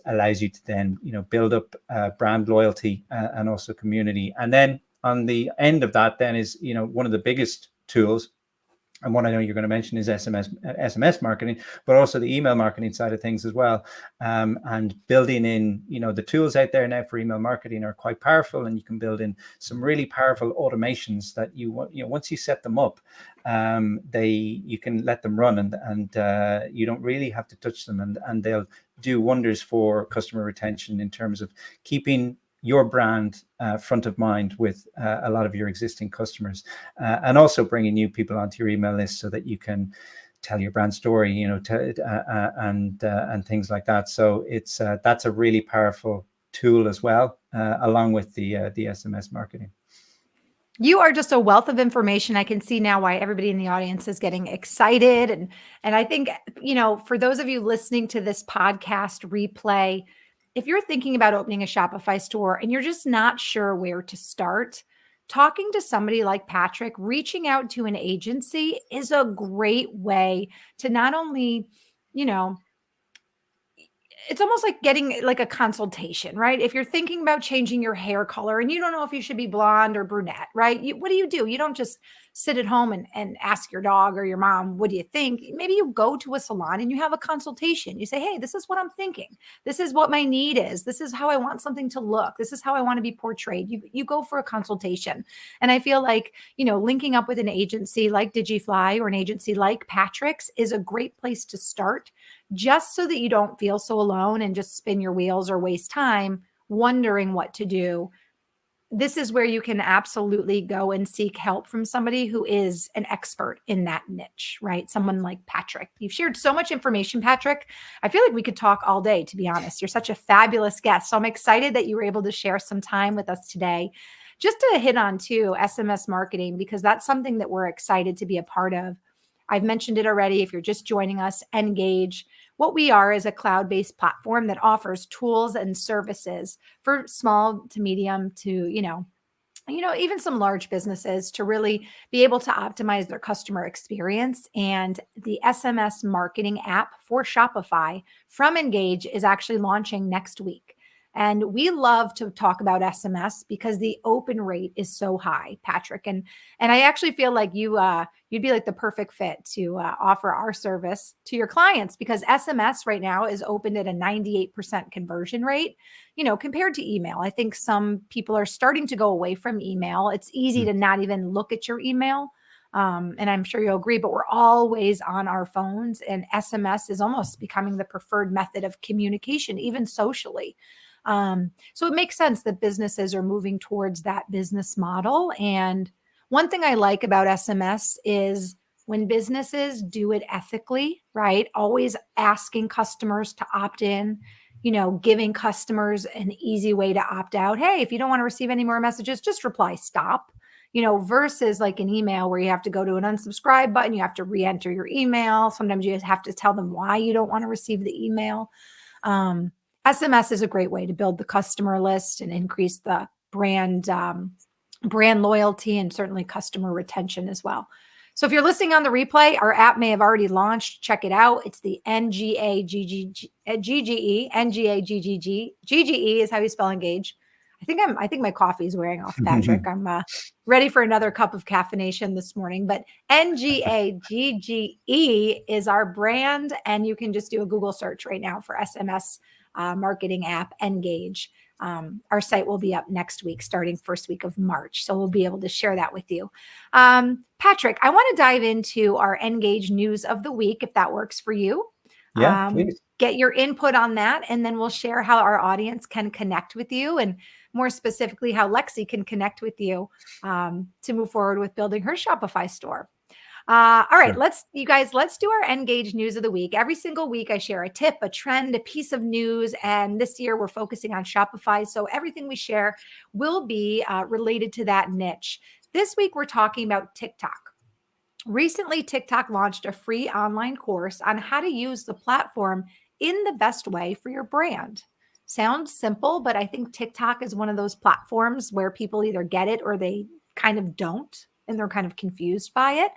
allows you to then build up brand loyalty and also community. And then on the end of that then is one of the biggest tools, and one I know you're going to mention, is SMS marketing, but also the email marketing side of things as well. And building in, the tools out there now for email marketing are quite powerful, and you can build in some really powerful automations that once you set them up, you can let them run, and you don't really have to touch them, and they'll do wonders for customer retention in terms of keeping your brand front of mind with a lot of your existing customers, and also bringing new people onto your email list so that you can tell your brand story, and things like that. So that's a really powerful tool as well, along with the SMS marketing. You are just a wealth of information. I can see now why everybody in the audience is getting excited. And I think, for those of you listening to this podcast replay, if you're thinking about opening a Shopify store and you're just not sure where to start, talking to somebody like Patrick, reaching out to an agency is a great way to not only, you know, it's almost like getting like a consultation, right? If you're thinking about changing your hair color and you don't know if you should be blonde or brunette, right? What do? You don't just sit at home and ask your dog or your mom, what do you think? Maybe you go to a salon and you have a consultation. You say, hey, this is what I'm thinking. This is what my need is. This is how I want something to look. This is how I want to be portrayed. You go for a consultation. And I feel like, linking up with an agency like Digifly or an agency like Patrick's is a great place to start, just so that you don't feel so alone and just spin your wheels or waste time wondering what to do. This is where you can absolutely go and seek help from somebody who is an expert in that niche, right? Someone like Patrick. You've shared so much information, Patrick. I feel like we could talk all day, to be honest. You're such a fabulous guest. So I'm excited that you were able to share some time with us today. Just to hit on too, SMS marketing, because that's something that we're excited to be a part of. I've mentioned it already. If you're just joining us, Engage. What we are is a cloud-based platform that offers tools and services for small to medium to, even some large businesses to really be able to optimize their customer experience. And the SMS marketing app for Shopify from Engage is actually launching next week. And we love to talk about SMS because the open rate is so high, Patrick. And I actually feel like you'd be like the perfect fit to offer our service to your clients, because SMS right now is opened at a 98% conversion rate, compared to email. I think some people are starting to go away from email. It's easy to not even look at your email. And I'm sure you'll agree, but we're always on our phones, and SMS is almost becoming the preferred method of communication, even socially. So it makes sense that businesses are moving towards that business model. And one thing I like about SMS is when businesses do it ethically, right? Always asking customers to opt in, giving customers an easy way to opt out. Hey, if you don't want to receive any more messages, just reply stop, versus like an email where you have to go to an unsubscribe button. You have to re-enter your email. Sometimes you have to tell them why you don't want to receive the email. SMS is a great way to build the customer list and increase the brand loyalty and certainly customer retention as well. So if you're listening on the replay, our app may have already launched. Check it out. It's the NGAGGE is how you spell Engage. I think my coffee is wearing off, Patrick. I'm ready for another cup of caffeination this morning. But NGAGGE is our brand, and you can just do a Google search right now for SMS marketing app Engage. Our site will be up next week, starting first week of March. So we'll be able to share that with you. Patrick, I want to dive into our Engage news of the week, if that works for you. Yeah, please. Get your input on that, and then we'll share how our audience can connect with you, and more specifically, how Lexi can connect with you to move forward with building her Shopify store. All right, Sure. let's do our Engage news of the week. Every single week I share a tip, a trend, a piece of news. And this year we're focusing on Shopify. So everything we share will be related to that niche. This week we're talking about TikTok. Recently, TikTok launched a free online course on how to use the platform in the best way for your brand. Sounds simple, but I think TikTok is one of those platforms where people either get it or they kind of don't, and they're kind of confused by it.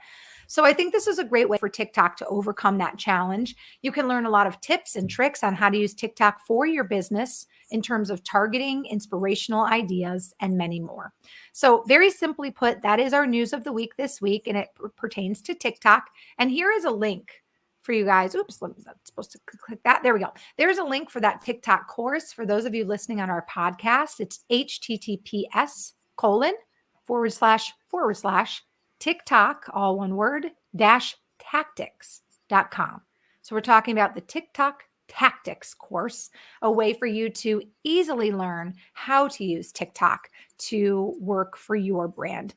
So I think this is a great way for TikTok to overcome that challenge. You can learn a lot of tips and tricks on how to use TikTok for your business in terms of targeting, inspirational ideas, and many more. So very simply put, that is our news of the week this week, and it pertains to TikTok. And here is a link for you guys. Oops, I'm not supposed to click that. There we go. There's a link for that TikTok course. For those of you listening on our podcast, it's https:// TikTok, all one word, -tactics.com. So we're talking about the TikTok Tactics course, a way for you to easily learn how to use TikTok to work for your brand.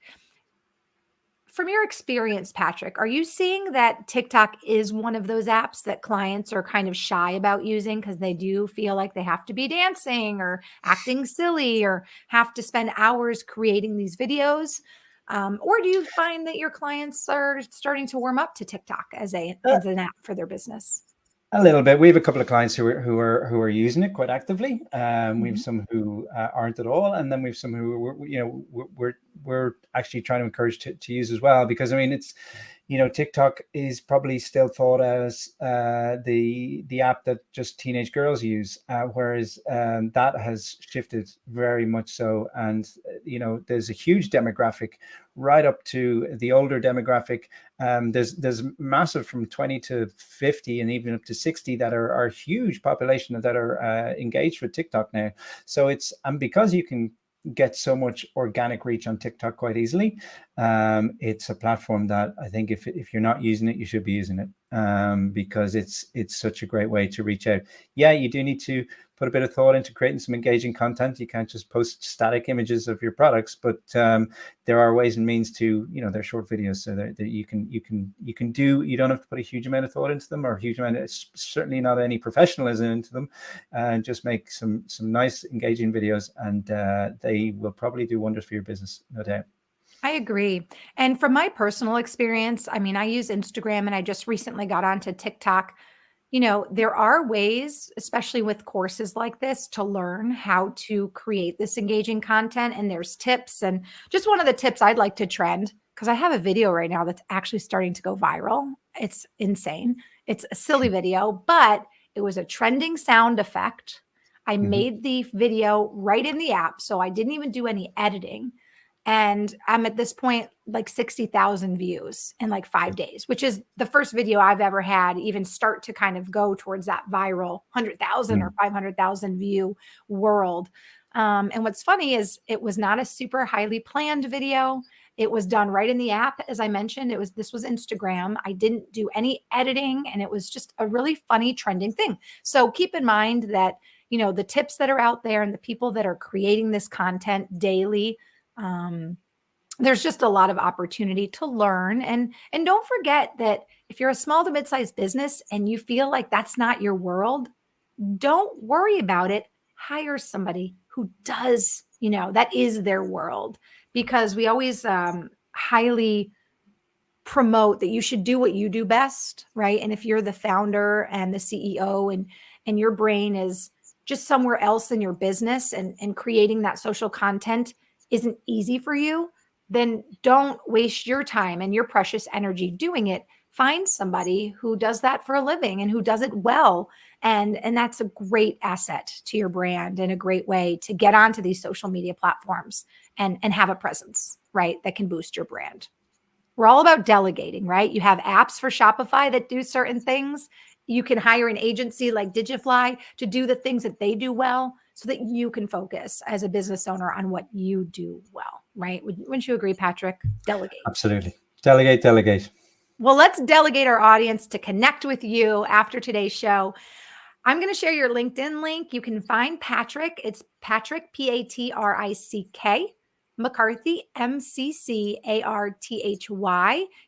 From your experience, Patrick, are you seeing that TikTok is one of those apps that clients are kind of shy about using because they do feel like they have to be dancing or acting silly or have to spend hours creating these videos? Or do you find that your clients are starting to warm up to TikTok as an app for their business? A little bit. We have a couple of clients who are using it quite actively. We have Mhm. some who aren't at all, and then we have some who we're actually trying to encourage to use as well. Because I mean, it's TikTok is probably still thought as the app that just teenage girls use, whereas that has shifted very much so. And there's a huge demographic right up to the older demographic. There's massive from 20 to 50 and even up to 60 that are huge population that are engaged with TikTok now. So and because you can get so much organic reach on TikTok quite easily, it's a platform that I think if you're not using it, you should be using it, because it's such a great way to reach out. Yeah, you do need to put a bit of thought into creating some engaging content. You can't just post static images of your products, but there are ways and means to, they're short videos, so that you can do. You don't have to put a huge amount of thought into them, or a huge amount. Certainly not any professionalism into them, and just make some nice engaging videos, and they will probably do wonders for your business, no doubt. I agree. And from my personal experience, I mean, I use Instagram and I just recently got onto TikTok. There are ways, especially with courses like this, to learn how to create this engaging content. And there's tips. And just one of the tips I'd like to trend, because I have a video right now that's actually starting to go viral. It's insane. It's a silly video, but it was a trending sound effect. I Mm-hmm. made the video right in the app, so I didn't even do any editing. And I'm at this point like 60,000 views in like 5 days, which is the first video I've ever had even start to kind of go towards that viral 100,000 or 500,000 view world. And what's funny is it was not a super highly planned video. It was done right in the app. As I mentioned, this was Instagram. I didn't do any editing, and it was just a really funny trending thing. So keep in mind that, the tips that are out there and the people that are creating this content daily, um, there's just a lot of opportunity to learn. And don't forget that if you're a small to mid-sized business and you feel like that's not your world, don't worry about it. Hire somebody who does, that is their world, because we always highly promote that you should do what you do best, right? And if you're the founder and the CEO, and your brain is just somewhere else in your business, and creating that social content isn't easy for you, then don't waste your time and your precious energy doing it. Find somebody who does that for a living and who does it well. And that's a great asset to your brand and a great way to get onto these social media platforms and have a presence, right? That can boost your brand. We're all about delegating, right? You have apps for Shopify that do certain things. You can hire an agency like Digifly to do the things that they do well, so that you can focus as a business owner on what you do well, right? Wouldn't you agree, Patrick? Delegate. Absolutely. Delegate. Well, let's delegate our audience to connect with you after today's show. I'm going to share your LinkedIn link. You can find Patrick. It's Patrick, Patrick McCarthy, Mccarthy.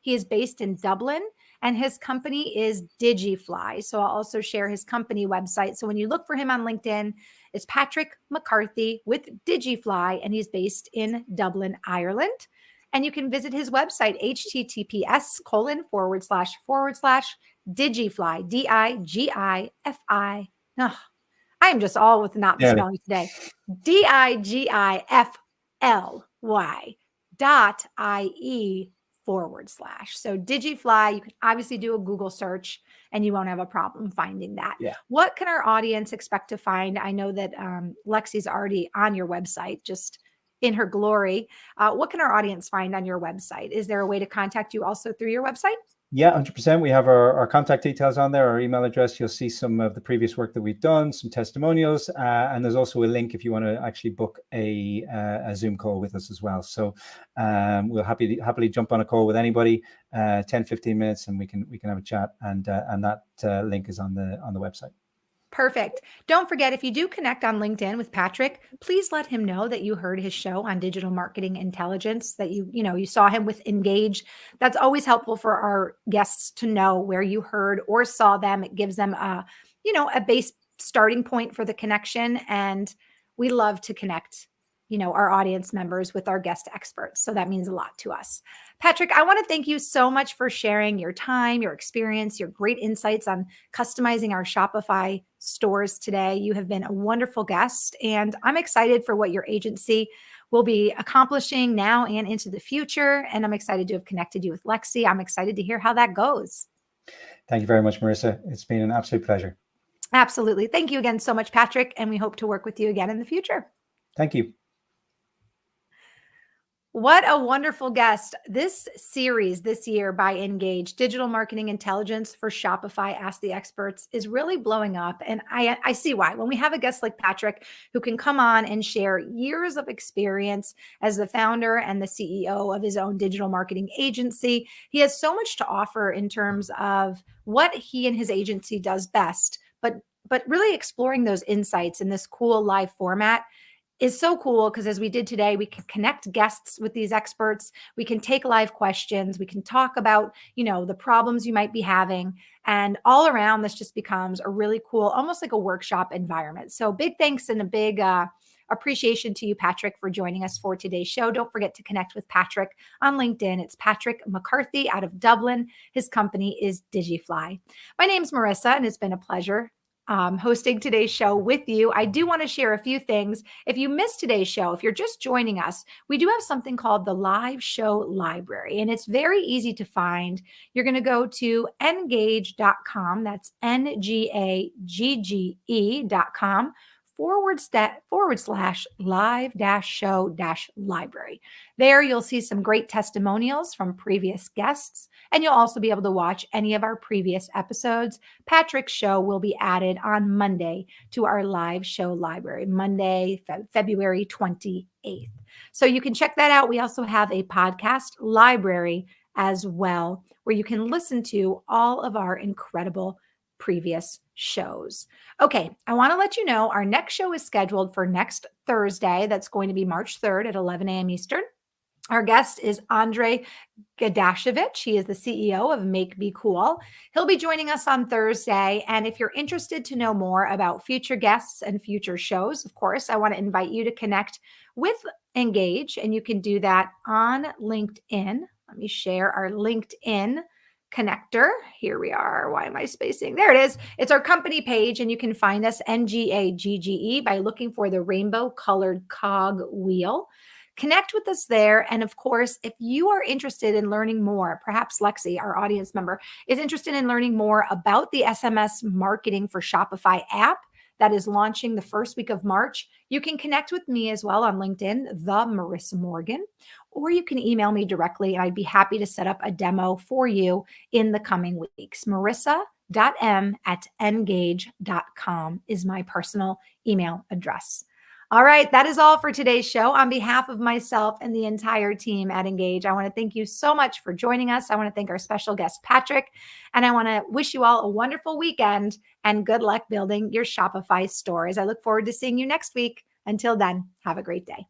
He is based in Dublin, and his company is Digifly. So I'll also share his company website. So when you look for him on LinkedIn, it's Patrick McCarthy with Digifly, and he's based in Dublin, Ireland. And you can visit his website, https:// Digifly, Digify. Oh, I am just all with not the Yeah. spelling today. Digifly.ie/. So Digifly, you can obviously do a Google search and you won't have a problem finding that. Yeah. What can our audience expect to find? I know that Lexi's already on your website, just in her glory. What can our audience find on your website? Is there a way to contact you also through your website? Yeah, 100%. We have our contact details on there, our email address. You'll see some of the previous work that we've done, some testimonials, and there's also a link if you want to actually book a Zoom call with us as well. So we'll happily jump on a call with anybody, 10, 15 minutes, and we can have a chat. And that link is on the website. Perfect. Don't forget, if you do connect on LinkedIn with Patrick, please let him know that you heard his show on digital marketing intelligence, that you saw him with Engage. That's always helpful for our guests to know where you heard or saw them. It gives them a base starting point for the connection. And we love to connect our audience members with our guest experts. So that means a lot to us. Patrick, I want to thank you so much for sharing your time, your experience, your great insights on customizing our Shopify stores today. You have been a wonderful guest, and I'm excited for what your agency will be accomplishing now and into the future. And I'm excited to have connected you with Lexi. I'm excited to hear how that goes. Thank you very much, Marissa. It's been an absolute pleasure. Absolutely. Thank you again so much, Patrick. And we hope to work with you again in the future. Thank you. What a wonderful guest. This series this year by Engage, Digital Marketing Intelligence for Shopify Ask the Experts, is really blowing up. And I see why. When we have a guest like Patrick who can come on and share years of experience as the founder and the CEO of his own digital marketing agency, he has so much to offer in terms of what he and his agency does best. But really exploring those insights in this cool live format is so cool, because as we did today, we can connect guests with these experts. We can take live questions. We can talk about, the problems you might be having. And all around, this just becomes a really cool, almost like a workshop environment. So big thanks and a big appreciation to you, Patrick, for joining us for today's show. Don't forget to connect with Patrick on LinkedIn. It's Patrick McCarthy out of Dublin. His company is Digifly. My name's Marissa, and it's been a pleasure hosting today's show with you. I do want to share a few things. If you missed today's show, if you're just joining us, we do have something called the Live Show Library, and it's very easy to find. You're going to go to ngage.com. That's NGAGGE.com /live show library. There you'll see some great testimonials from previous guests, and you'll also be able to watch any of our previous episodes. Patrick's show will be added on Monday to our live show library, Monday, February 28th. So you can check that out. We also have a podcast library as well, where you can listen to all of our incredible previous shows. Okay, I want to let you know our next show is scheduled for next Thursday. That's going to be March 3rd at 11 a.m. Eastern. Our guest is Andre Gadashevich. He is the CEO of Make Be Cool. He'll be joining us on Thursday. And if you're interested to know more about future guests and future shows, of course, I want to invite you to connect with Engage, and you can do that on LinkedIn. Let me share our LinkedIn connector. Here we are. Why am I spacing? There it is. It's our company page, and you can find us NGAGGE by looking for the rainbow colored cog wheel. Connect with us there. And of course, if you are interested in learning more, perhaps Lexi, our audience member, is interested in learning more about the SMS marketing for Shopify app that is launching the first week of March, you can connect with me as well on LinkedIn, the Marissa Morgan, or you can email me directly, and I'd be happy to set up a demo for you in the coming weeks. marissa.m@engage.com is my personal email address. All right, that is all for today's show. On behalf of myself and the entire team at Engage, I want to thank you so much for joining us. I want to thank our special guest, Patrick, and I want to wish you all a wonderful weekend and good luck building your Shopify stores. I look forward to seeing you next week. Until then, have a great day.